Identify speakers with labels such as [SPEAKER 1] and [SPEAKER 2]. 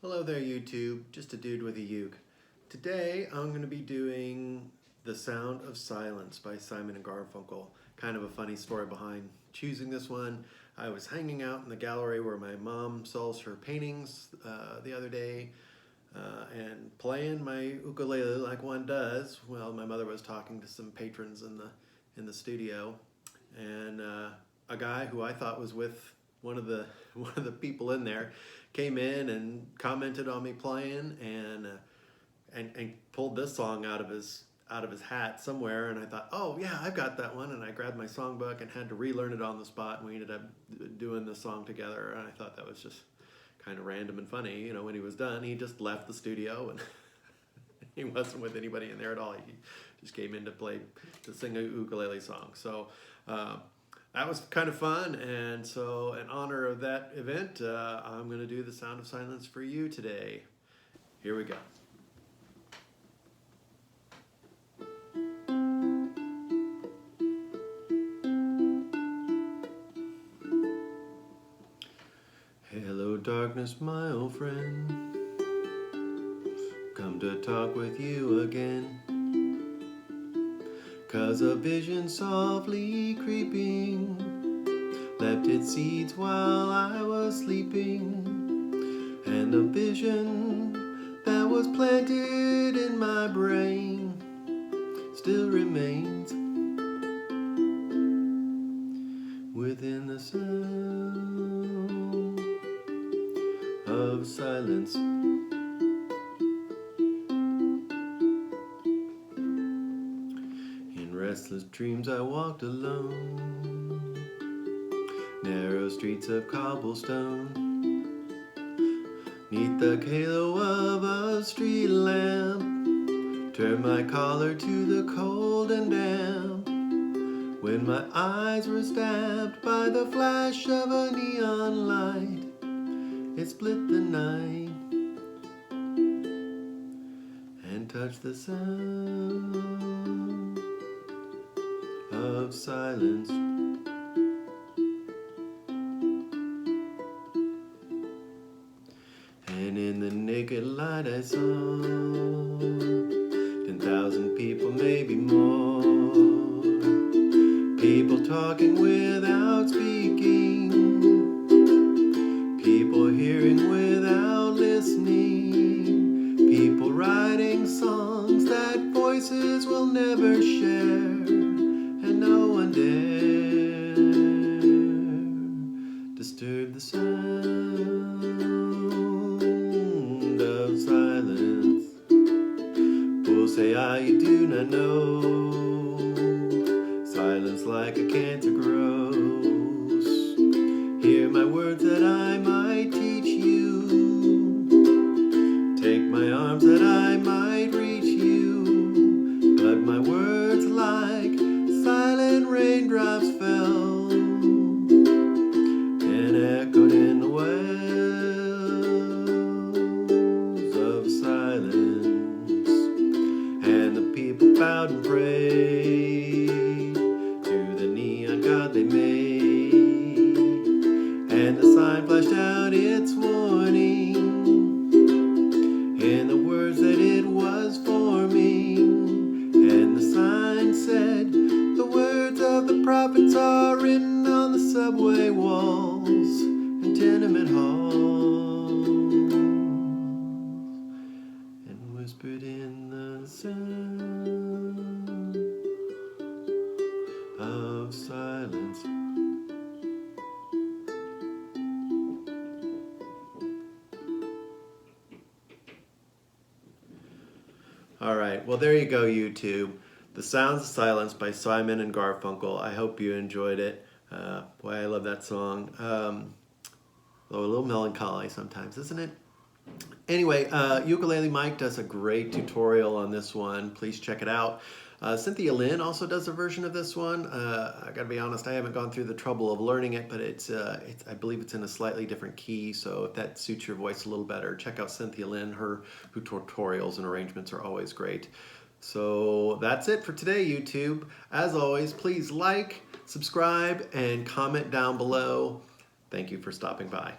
[SPEAKER 1] Hello there YouTube, just a dude with a uke. Today I'm going to be doing The Sound of Silence by Simon and Garfunkel. Kind of a funny story behind choosing this one. I was hanging out in the gallery where my mom sells her paintings the other day and playing my ukulele like one does. Well, my mother was talking to some patrons in the studio, and a guy who I thought was with one of the people in there came in and commented on me playing and pulled this song out of his hat somewhere, and I thought, oh yeah, I've got that one, and I grabbed my songbook and had to relearn it on the spot, and we ended up doing the song together, and I thought that was just kind of random and funny. You know, when he was done, he just left the studio and he wasn't with anybody in there at all. He just came in to sing a ukulele song. So that was kind of fun, and so in honor of that event, I'm going to do The Sound of Silence for you today. Here we go. Hello darkness, my old friend, come to talk with you again. 'Cause a vision softly creeping left its seeds while I was sleeping, and the vision that was planted in my brain still remains within the sound of silence. In restless dreams I walked alone, narrow streets of cobblestone, 'neath the halo of a street lamp, turned my collar to the cold and damp, when my eyes were stabbed by the flash of a neon light. It split the night and touched the sound of silence. And in the naked light I saw 10,000 people, maybe more, people talking without speaking, people hearing without listening, people writing songs that voices will never share, and no one dare disturb the sound of silence. Fools say you do not know, silence like a cancer grows. Hear my words that I might teach you, take my arms that I might reach you, but my words like silent raindrops fell and echoed in the wells of silence, and the people bowed and prayed to the neon god they made, and the sign flashed out its warning in the words that it was forming, and the sign said, the words of the prophets are written on the subway walls and tenement halls, and whispered in the sound of silence. All right, well there you go YouTube. The Sounds of Silence by Simon and Garfunkel. I hope you enjoyed it. Boy, I love that song. A little melancholy sometimes, isn't it? Anyway, Ukulele Mike does a great tutorial on this one. Please check it out. Cynthia Lin also does a version of this one. I gotta be honest, I haven't gone through the trouble of learning it, but I believe it's in a slightly different key, so if that suits your voice a little better, check out Cynthia Lin. Her tutorials and arrangements are always great. So that's it for today, YouTube. As always, please like, subscribe, and comment down below. Thank you for stopping by.